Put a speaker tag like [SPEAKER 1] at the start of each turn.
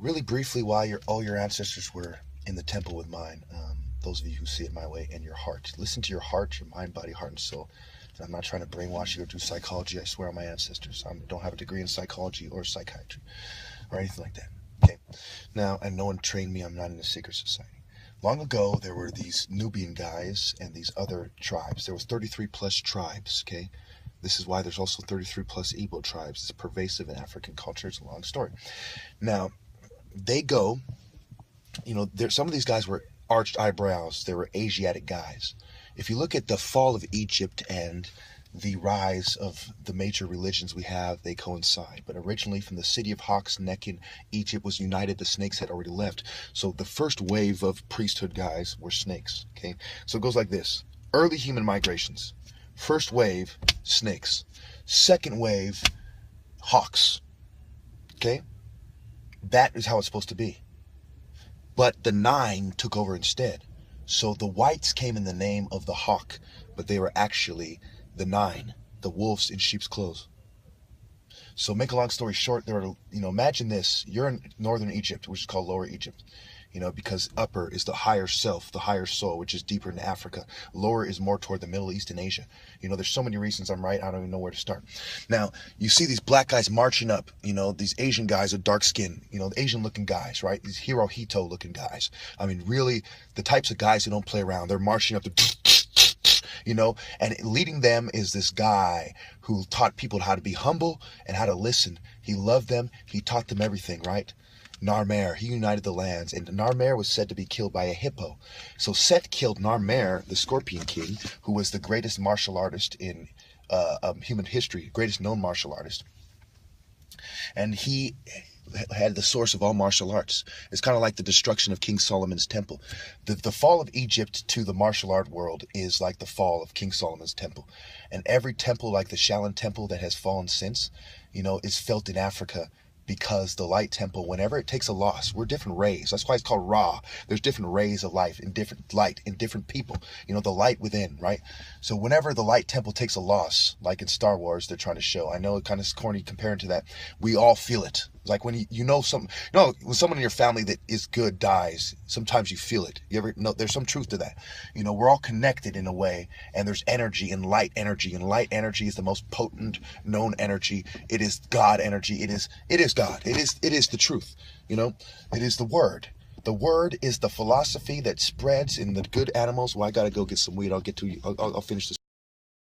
[SPEAKER 1] really briefly, while all your ancestors were in the temple with mine, those of you who see it my way, and your heart. Listen to your heart, your mind, body, heart, and soul. And I'm not trying to brainwash you or do psychology. I swear on my ancestors. I don't have a degree in psychology or psychiatry or anything like that. Okay. Now, and no one trained me. I'm not in a secret society. Long ago, there were these Nubian guys and these other tribes. There was 33 plus tribes, okay? This is why there's also 33 plus Igbo tribes. It's pervasive in African culture. It's a long story. Now, they go, some of these guys were arched eyebrows. They were Asiatic guys. If you look at the fall of Egypt and the rise of the major religions we have, they coincide. But originally, from the city of Hawk's Neck in Egypt was united. The snakes had already left. So the first wave of priesthood guys were snakes. Okay, so it goes like this: early human migrations. First wave, snakes. Second wave, hawks. Okay, that is how it's supposed to be. But the 9 took over instead. So the whites came in the name of the hawk, but they were actually the 9, the wolves in sheep's clothes. So make a long story short, there are, imagine this: you're in northern Egypt, which is called Lower Egypt, because upper is the higher self, the higher soul, which is deeper into Africa. Lower is more toward the Middle East and Asia. There's so many reasons I'm right, I don't even know where to start. Now, you see these black guys marching up, these Asian guys with dark skin, the Asian looking guys, right? These Hirohito looking guys. I mean, really, the types of guys who don't play around. They're marching up to and leading them is this guy who taught people how to be humble and how to listen. He loved them. He taught them everything, right? Narmer, he united the lands, and Narmer was said to be killed by a hippo. So Set killed Narmer, the Scorpion King, who was the greatest martial artist in human history, greatest known martial artist. And he had the source of all martial arts. It's kind of like the destruction of King Solomon's temple. The fall of Egypt to the martial art world is like the fall of King Solomon's temple. And every temple, like the Shaolin temple that has fallen since, is felt in Africa, because the light temple, whenever it takes a loss, we're different rays. That's why it's called Ra. There's different rays of life in different light in different people. The light within, right? So whenever the light temple takes a loss, like in Star Wars, they're trying to show. I know it kind of corny comparing to that. We all feel it. Like when when someone in your family that is good dies, sometimes you feel it. You ever know? There's some truth to that. We're all connected in a way, and there's energy and light energy, and light energy is the most potent known energy. It is God energy. It is God. It is the truth. It is the word. The word is the philosophy that spreads in the good animals. Well, I gotta go get some weed. I'll get to you. I'll finish this.